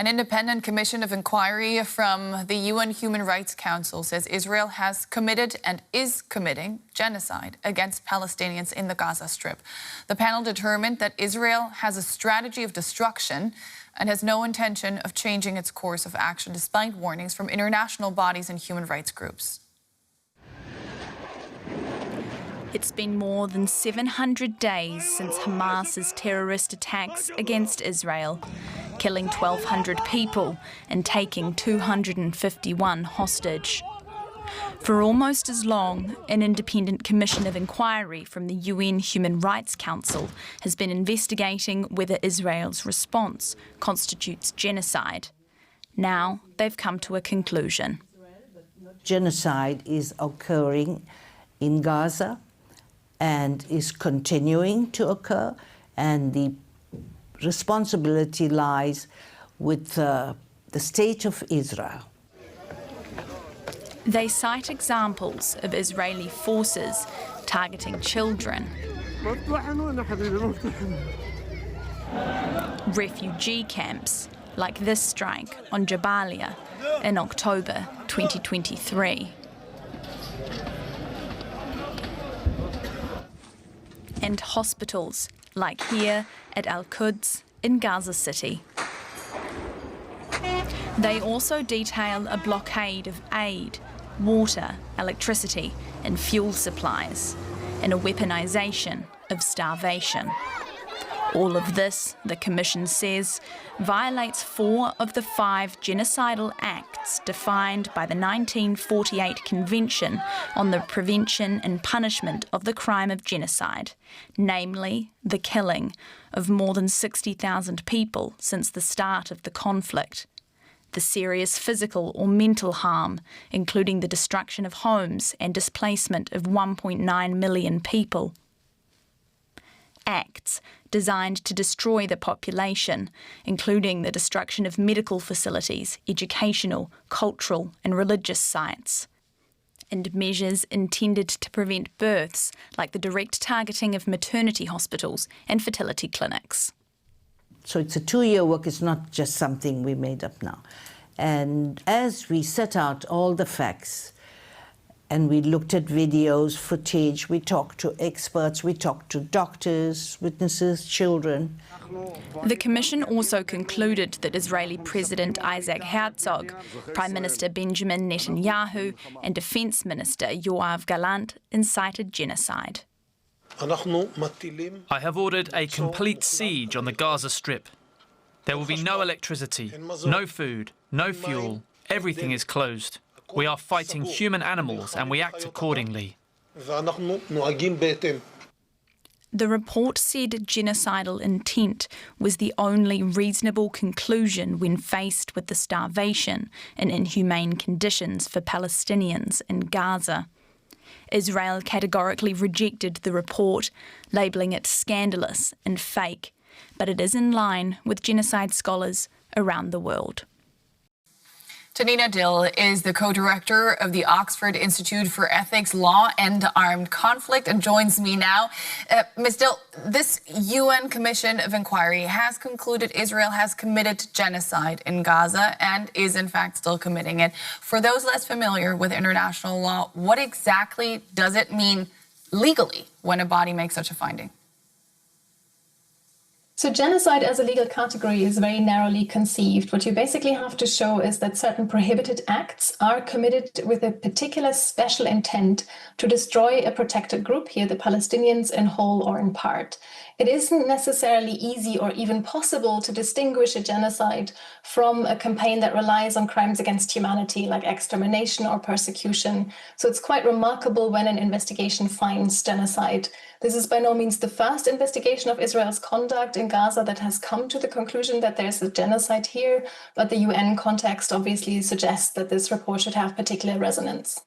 An independent commission of inquiry from the UN Human Rights Council says Israel has committed and is committing genocide against Palestinians in the Gaza Strip. The panel determined that Israel has a strategy of destruction and has no intention of changing its course of action, despite warnings from international bodies and human rights groups. It's been more than 700 days since Hamas's terrorist attacks against Israel, killing 1,200 people and taking 251 hostage. For almost as long, an independent commission of inquiry from the UN Human Rights Council has been investigating whether Israel's response constitutes genocide. Now they've come to a conclusion. Genocide is occurring in Gaza and is continuing to occur, and the responsibility lies with the state of Israel. They cite examples of Israeli forces targeting children, refugee camps like this strike on Jabalia in October 2023. And hospitals, like here at Al-Quds in Gaza City. They also detail a blockade of aid, water, electricity and fuel supplies, and a weaponization of starvation. All of this, the Commission says, violates 4 of the 5 genocidal acts defined by the 1948 Convention on the Prevention and Punishment of the Crime of Genocide, namely the killing of more than 60,000 people since the start of the conflict, the serious physical or mental harm, including the destruction of homes and displacement of 1.9 million people. Acts designed to destroy the population, including the destruction of medical facilities, educational, cultural and religious sites. And measures intended to prevent births, like the direct targeting of maternity hospitals and fertility clinics. So it's a 2-year work, it's not just something we made up now. And as we set out all the facts, and we looked at videos, footage, we talked to experts, we talked to doctors, witnesses, children. The Commission also concluded that Israeli President Isaac Herzog, Prime Minister Benjamin Netanyahu and Defence Minister Yoav Gallant incited genocide. I have ordered a complete siege on the Gaza Strip. There will be no electricity, no food, no fuel. Everything is closed. We are fighting human animals and we act accordingly. The report said genocidal intent was the only reasonable conclusion when faced with the starvation and inhumane conditions for Palestinians in Gaza. Israel categorically rejected the report, labelling it scandalous and fake, but it is in line with genocide scholars around the world. Janina Dill is the co-director of the Oxford Institute for Ethics, Law and Armed Conflict and joins me now. Ms. Dill, this UN Commission of Inquiry has concluded Israel has committed genocide in Gaza and is in fact still committing it. For those less familiar with international law, what exactly does it mean legally when a body makes such a finding? So genocide as a legal category is very narrowly conceived. What you basically have to show is that certain prohibited acts are committed with a particular special intent to destroy a protected group, here the Palestinians, in whole or in part. It isn't necessarily easy or even possible to distinguish a genocide from a campaign that relies on crimes against humanity like extermination or persecution. So it's quite remarkable when an investigation finds genocide. This is by no means the first investigation of Israel's conduct in Gaza that has come to the conclusion that there's a genocide here, but the UN context obviously suggests that this report should have particular resonance.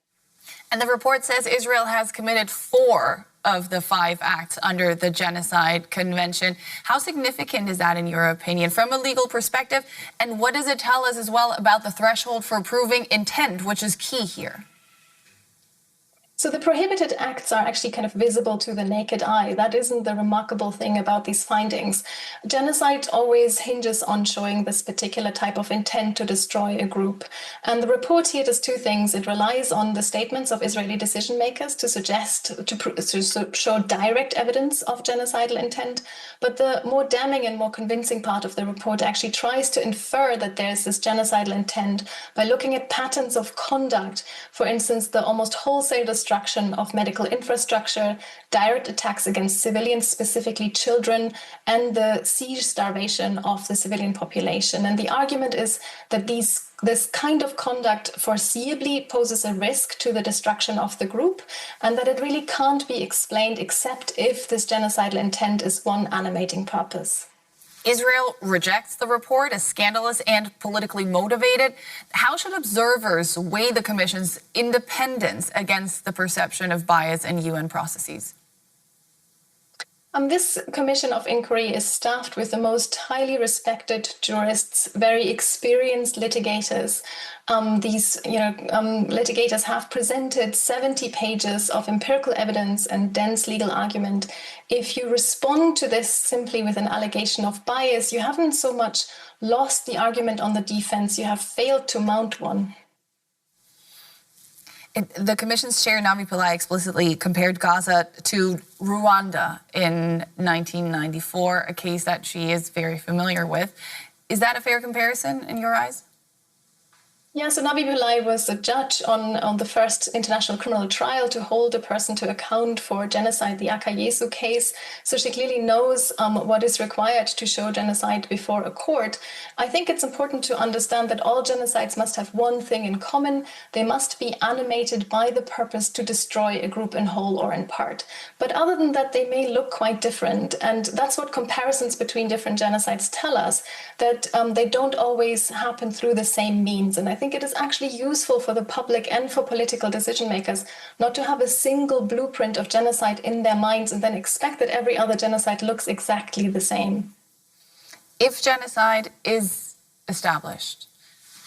And the report says Israel has committed 4 of the 5 acts under the Genocide Convention. How significant is that in your opinion from a legal perspective? And what does it tell us as well about the threshold for proving intent, which is key here? So the prohibited acts are actually kind of visible to the naked eye. That isn't the remarkable thing about these findings. Genocide always hinges on showing this particular type of intent to destroy a group. And the report here does two things. It relies on the statements of Israeli decision makers to show direct evidence of genocidal intent. But the more damning and more convincing part of the report actually tries to infer that there's this genocidal intent by looking at patterns of conduct. For instance, the almost wholesale destruction of medical infrastructure, direct attacks against civilians, specifically children, and the siege starvation of the civilian population. And the argument is that this kind of conduct foreseeably poses a risk to the destruction of the group, and that it really can't be explained except if this genocidal intent is one animating purpose. Israel rejects the report as scandalous and politically motivated. How should observers weigh the Commission's independence against the perception of bias in UN processes? This commission of inquiry is staffed with the most highly respected jurists, very experienced litigators. These litigators have presented 70 pages of empirical evidence and dense legal argument. If you respond to this simply with an allegation of bias, you haven't so much lost the argument on the defense, you have failed to mount one. The Commission's chair, Navi Pillai, explicitly compared Gaza to Rwanda in 1994, a case that she is very familiar with. Is that a fair comparison in your eyes? Yeah, so Navi Pillai was a judge on the first international criminal trial to hold a person to account for genocide, the Akayesu case. So she clearly knows what is required to show genocide before a court. I think it's important to understand that all genocides must have one thing in common. They must be animated by the purpose to destroy a group in whole or in part. But other than that, they may look quite different. And that's what comparisons between different genocides tell us, that they don't always happen through the same means. And I think it is actually useful for the public and for political decision makers not to have a single blueprint of genocide in their minds and then expect that every other genocide looks exactly the same. If genocide is established,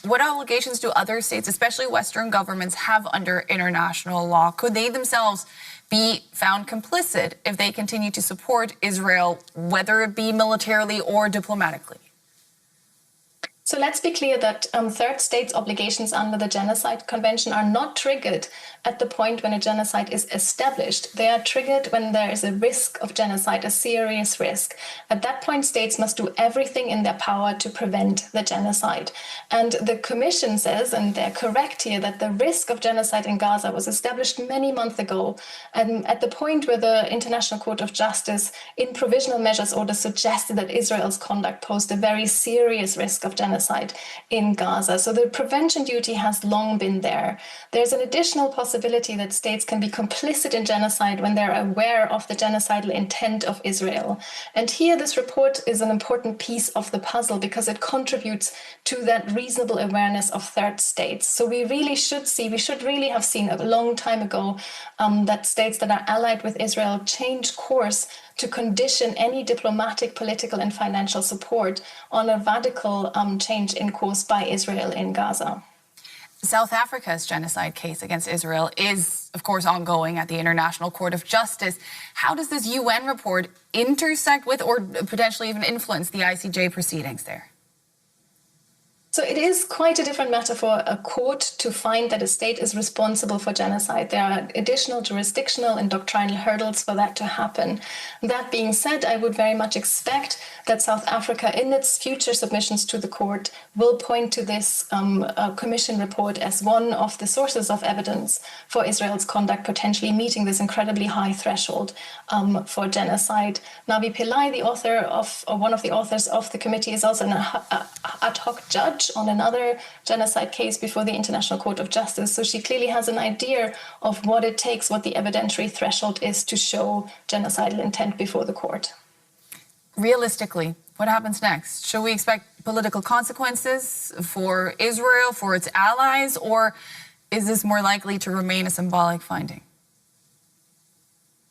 what obligations do other states, especially Western governments, have under international law? Could they themselves be found complicit if they continue to support Israel, whether it be militarily or diplomatically? So let's be clear that third states' obligations under the Genocide Convention are not triggered at the point when a genocide is established. They are triggered when there is a risk of genocide, a serious risk. At that point, states must do everything in their power to prevent the genocide. And the Commission says, and they're correct here, that the risk of genocide in Gaza was established many months ago, and at the point where the International Court of Justice, in provisional measures order, suggested that Israel's conduct posed a very serious risk of genocide in Gaza. So the prevention duty has long been there. There's an additional possibility that states can be complicit in genocide when they're aware of the genocidal intent of Israel. And here this report is an important piece of the puzzle because it contributes to that reasonable awareness of third states. So we should really have seen a long time ago that states that are allied with Israel change course to condition any diplomatic, political, and financial support on a radical change in course by Israel in Gaza. South Africa's genocide case against Israel is, of course, ongoing at the International Court of Justice. How does this UN report intersect with or potentially even influence the ICJ proceedings there? So it is quite a different matter for a court to find that a state is responsible for genocide. There are additional jurisdictional and doctrinal hurdles for that to happen. That being said, I would very much expect that South Africa, in its future submissions to the court, will point to this commission report as one of the sources of evidence for Israel's conduct potentially meeting this incredibly high threshold for genocide. Navi Pillai, one of the authors of the committee, is also an ad hoc judge on another genocide case before the International Court of Justice. So she clearly has an idea of what it takes, what the evidentiary threshold is to show genocidal intent before the court. Realistically, what happens next? Should we expect political consequences for Israel, for its allies, or is this more likely to remain a symbolic finding?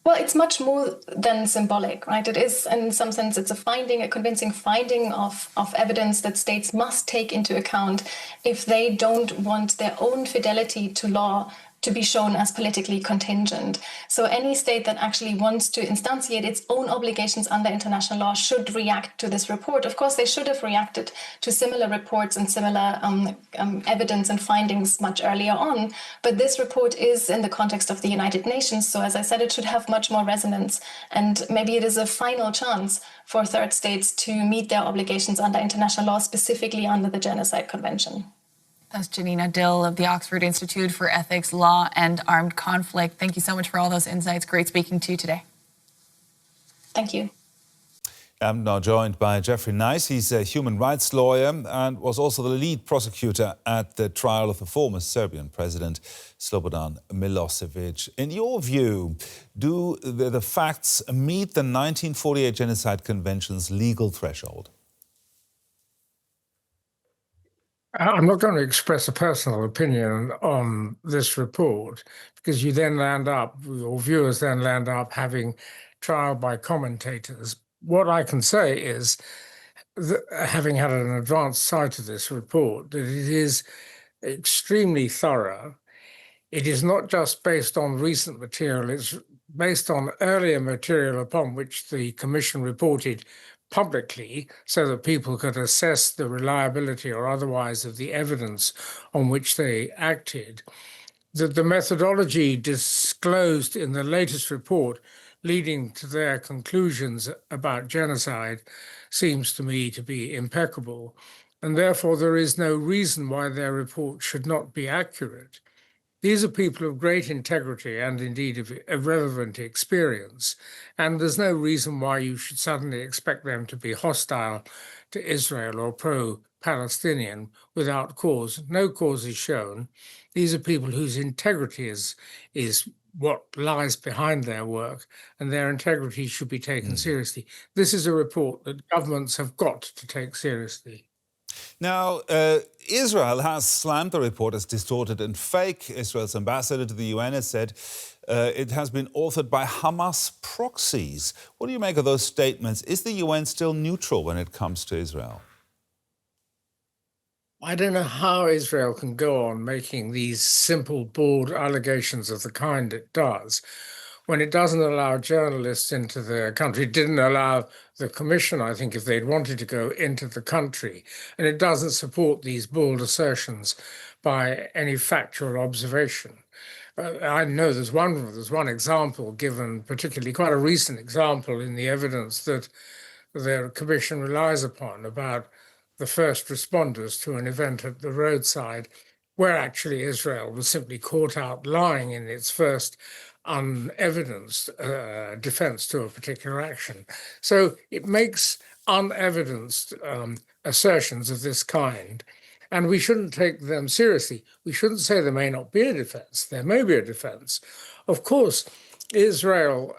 Well, it's much more than symbolic, right? It is, in some sense, it's a finding, a convincing finding of evidence that states must take into account if they don't want their own fidelity to law to be shown as politically contingent. So any state that actually wants to instantiate its own obligations under international law should react to this report. Of course, they should have reacted to similar reports and similar evidence and findings much earlier on. But this report is in the context of the United Nations. So as I said, it should have much more resonance. And maybe it is a final chance for third states to meet their obligations under international law, specifically under the Genocide Convention. That's Janina Dill of the Oxford Institute for Ethics, Law and Armed Conflict. Thank you so much for all those insights. Great speaking to you today. Thank you. I'm now joined by Geoffrey. He's a human rights lawyer and was also the lead prosecutor at the trial of the former Serbian president, Slobodan Milosevic. In your view, do the facts meet the 1948 Genocide Convention's legal threshold? I'm not going to express a personal opinion on this report, because you then land up, or viewers then land up having trial by commentators. What I can say is, that having had an advanced sight of this report, that it is extremely thorough. It is not just based on recent material, it's based on earlier material upon which the Commission reported publicly, so that people could assess the reliability or otherwise of the evidence on which they acted. That the methodology disclosed in the latest report leading to their conclusions about genocide seems to me to be impeccable, and therefore there is no reason why their report should not be accurate. These are people of great integrity and indeed of relevant experience, and there's no reason why you should suddenly expect them to be hostile to Israel or pro-Palestinian without cause. No cause is shown. These are people whose integrity is what lies behind their work, and their integrity should be taken seriously. This is a report that governments have got to take seriously. Now, Israel has slammed the report as distorted and fake. Israel's ambassador to the UN has said it has been authored by Hamas proxies. What do you make of those statements? Is the UN still neutral when it comes to Israel? I don't know how Israel can go on making these simple, bald allegations of the kind it does when it doesn't allow journalists into the country. It didn't allow the Commission, I think, if they'd wanted to go into the country. And it doesn't support these bold assertions by any factual observation. I know there's one example given, particularly quite a recent example in the evidence that the Commission relies upon about the first responders to an event at the roadside, where actually Israel was simply caught out lying in its first unevidenced defense to a particular action. So it makes unevidenced assertions of this kind, and we shouldn't take them seriously. We shouldn't say there may not be a defense. There may be a defense. Of course, Israel,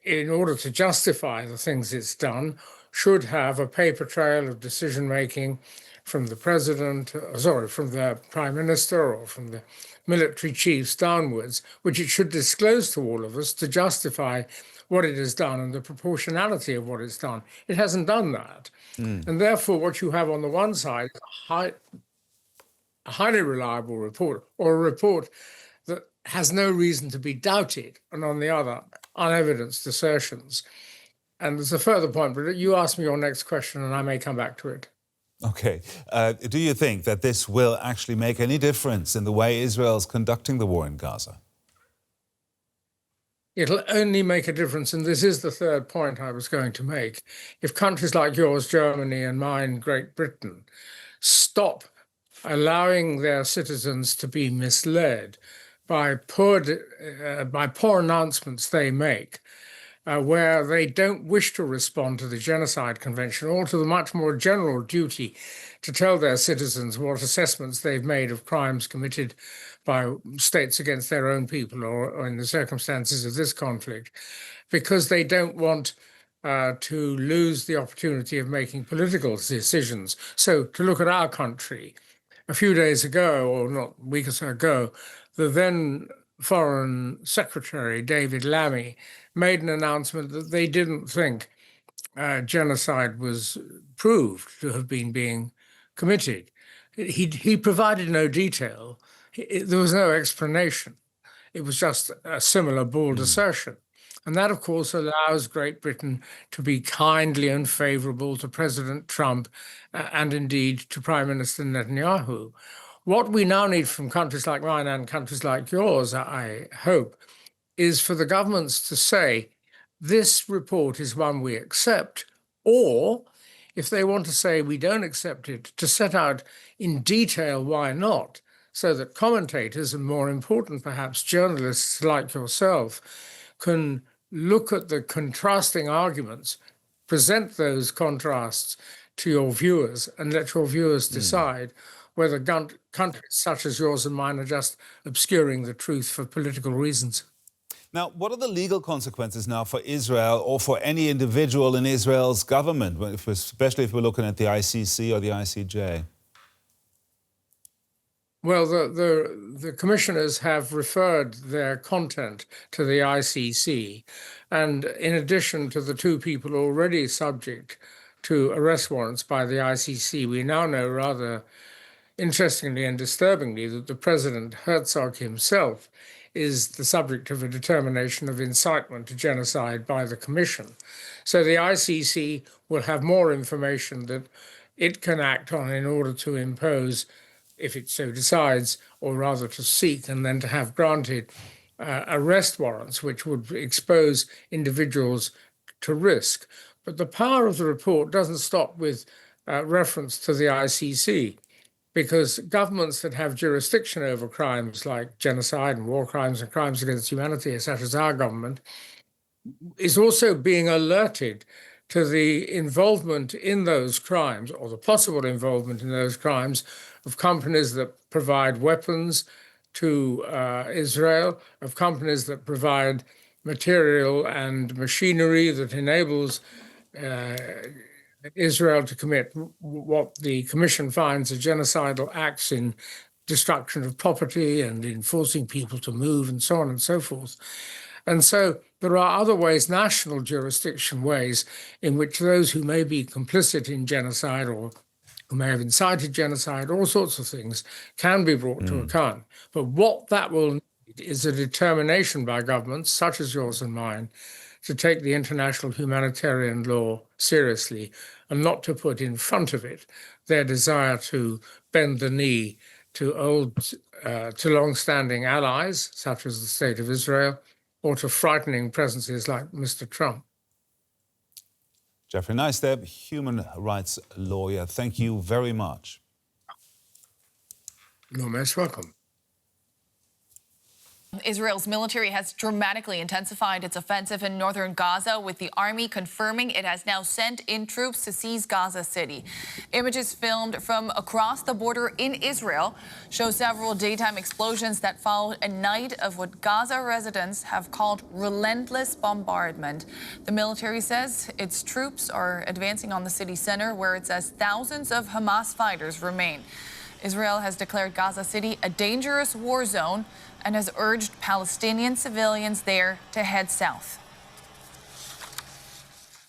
in order to justify the things it's done, should have a paper trail of decision-making from the president, from the prime minister or from the military chiefs downwards, which it should disclose to all of us to justify what it has done and the proportionality of what it's done. It hasn't done that. And therefore, what you have on the one side is a highly reliable report, or a report that has no reason to be doubted, and on the other, unevidenced assertions. And there's a further point, but you ask me your next question and I may come back to it. Okay. Do you think that this will actually make any difference in the way Israel's conducting the war in Gaza? It'll only make a difference, and this is the third point I was going to make. If countries like yours, Germany, and mine, Great Britain, stop allowing their citizens to be misled by poor announcements they make, where they don't wish to respond to the Genocide Convention or to the much more general duty to tell their citizens what assessments they've made of crimes committed by states against their own people or in the circumstances of this conflict, because they don't want to lose the opportunity of making political decisions. So to look at our country, a few days ago, or not a week or so ago, the then Foreign Secretary, David Lammy, made an announcement that they didn't think genocide was proved to have been being committed. He provided no detail. there was no explanation. It was just a similar bald assertion. And that, of course, allows Great Britain to be kindly and favourable to President Trump and indeed to Prime Minister Netanyahu. What we now need from countries like mine and countries like yours, I hope, is for the governments to say, this report is one we accept, or if they want to say we don't accept it, to set out in detail why not, so that commentators and, more important perhaps, journalists like yourself can look at the contrasting arguments, present those contrasts to your viewers and let your viewers decide whether countries such as yours and mine are just obscuring the truth for political reasons. Now, what are the legal consequences now for Israel or for any individual in Israel's government, especially if we're looking at the ICC or the ICJ? Well, the commissioners have referred their content to the ICC, and in addition to the two people already subject to arrest warrants by the ICC, we now know rather interestingly and disturbingly that the President Herzog himself is the subject of a determination of incitement to genocide by the Commission. So the ICC will have more information that it can act on in order to impose, if it so decides, or rather to seek and then to have granted arrest warrants, which would expose individuals to risk. But the power of the report doesn't stop with reference to the ICC, because governments that have jurisdiction over crimes like genocide and war crimes and crimes against humanity, such as our government, is also being alerted to the involvement in those crimes, or the possible involvement in those crimes, of companies that provide weapons to Israel, of companies that provide material and machinery that enables Israel to commit what the Commission finds are genocidal acts in destruction of property and in forcing people to move and so on and so forth. And so there are other ways, national jurisdiction ways, in which those who may be complicit in genocide or who may have incited genocide, all sorts of things, can be brought to account. But what that will need is a determination by governments, such as yours and mine, to take the international humanitarian law seriously and not to put in front of it their desire to bend the knee to long-standing allies, such as the State of Israel, or to frightening presences like Mr. Trump. Geoffrey Nice, human rights lawyer. Thank you very much. You're most welcome. Israel's military has dramatically intensified its offensive in northern Gaza, with the army confirming it has now sent in troops to seize Gaza City. Images filmed from across the border in Israel show several daytime explosions that followed a night of what Gaza residents have called relentless bombardment. The military says its troops are advancing on the city center, where it says thousands of Hamas fighters remain. Israel has declared Gaza City a dangerous war zone and has urged Palestinian civilians there to head south.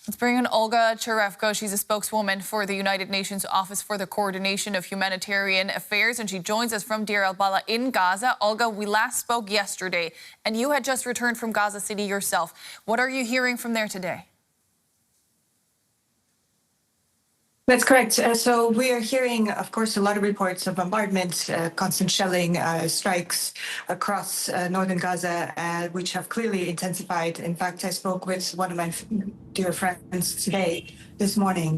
Let's bring in Olga Cherevko. She's a spokeswoman for the United Nations Office for the Coordination of Humanitarian Affairs, and she joins us from Deir al-Balah in Gaza. Olga, we last spoke yesterday, and you had just returned from Gaza City yourself. What are you hearing from there today? That's correct. So we are hearing, of course, a lot of reports of bombardment, constant shelling, strikes across northern Gaza, which have clearly intensified. In fact, I spoke with one of my dear friends this morning,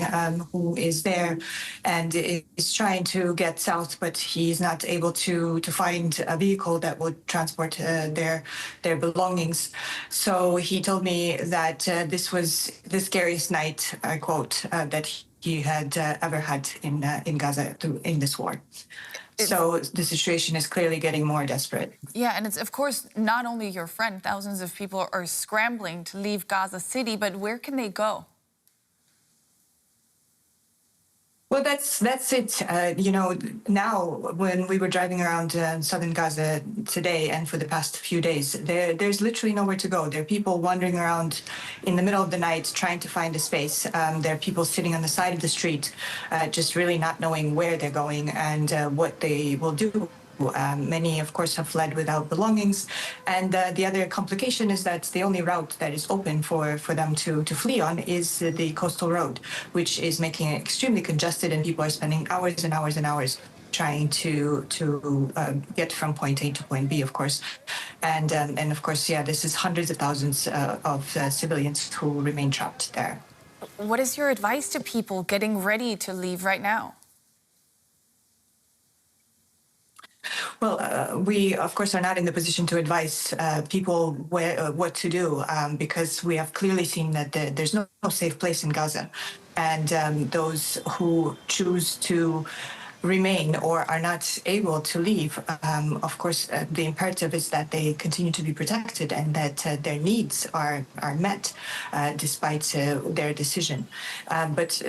who is there and is trying to get south, but he's not able to find a vehicle that would transport their belongings. So he told me that this was the scariest night, I quote, that he had ever had in Gaza in this war. So the situation is clearly getting more desperate. Yeah, and it's, of course, not only your friend. Thousands of people are scrambling to leave Gaza City, but where can they go? Well, that's it. Now when we were driving around southern Gaza today and for the past few days, there's literally nowhere to go. There are people wandering around in the middle of the night trying to find a space. There are people sitting on the side of the street, just really not knowing where they're going and what they will do Many, of course, have fled without belongings. And the other complication is that the only route that is open for them to flee on is the coastal road, which is making it extremely congested, and people are spending hours and hours and hours trying to get from point A to point B, of course. And of course, yeah, this is hundreds of thousands of civilians who remain trapped there. What is your advice to people getting ready to leave right now? Well, we, of course, are not in the position to advise people what to do because we have clearly seen that there's no safe place in Gaza. And those who choose to remain or are not able to leave, of course, the imperative is that they continue to be protected and that their needs are met despite their decision. But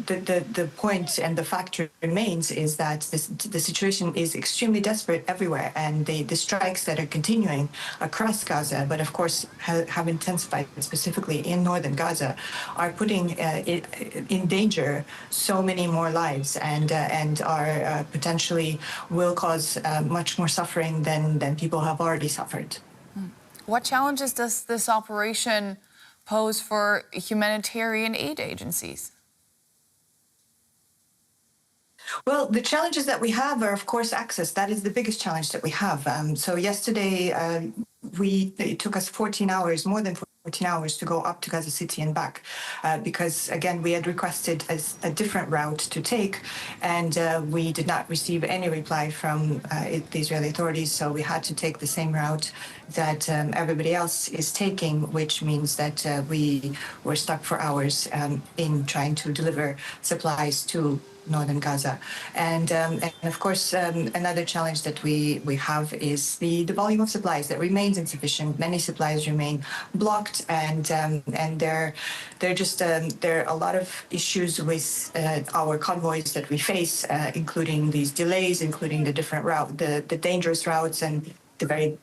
the point and the fact remains is that the situation is extremely desperate everywhere, and the strikes that are continuing across Gaza, but of course have intensified specifically in northern Gaza, are putting in danger so many more lives and are potentially will cause much more suffering than people have already suffered. What challenges does this operation pose for humanitarian aid agencies? Well, the challenges that we have are, of course, access. That is the biggest challenge that we have. So yesterday, it took us 14 hours, more than 14 hours to go up to Gaza City and back because, again, we had requested a different route to take, and we did not receive any reply from the Israeli authorities, so we had to take the same route that everybody else is taking, which means that we were stuck for hours in trying to deliver supplies to northern Gaza. And of course, another challenge that we have is the volume of supplies that remains insufficient. Many supplies remain blocked, and there are a lot of issues with our convoys that we face, including these delays, including the different route, the dangerous routes, and the very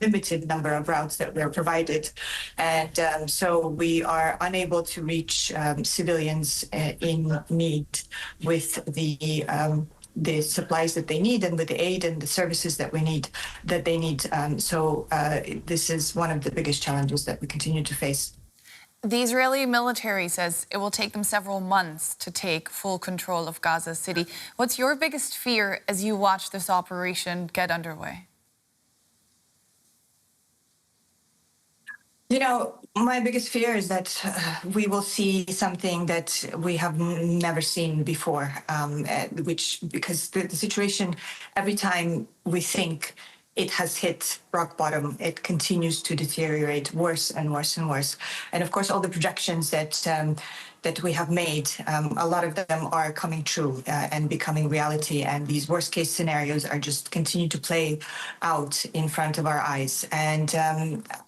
limited number of routes that were provided. And so we are unable to reach civilians in need with the supplies that they need and with the aid and the services that they need. So this is one of the biggest challenges that we continue to face. The Israeli military says it will take them several months to take full control of Gaza City. What's your biggest fear as you watch this operation get underway? You know, my biggest fear is that we will see something that we have never seen before, because the situation, every time we think it has hit rock bottom, it continues to deteriorate worse and worse and worse. And of course, all the projections that we have made, a lot of them are coming true and becoming reality. And these worst case scenarios are just continue to play out in front of our eyes. And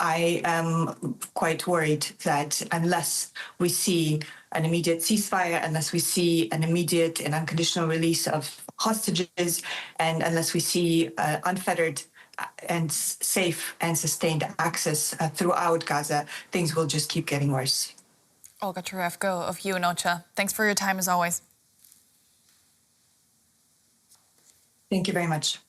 I am quite worried that unless we see an immediate ceasefire, unless we see an immediate and unconditional release of hostages, and unless we see unfettered and safe and sustained access throughout Gaza, things will just keep getting worse. Olga Cherevko of OCHA. Thanks for your time as always. Thank you very much.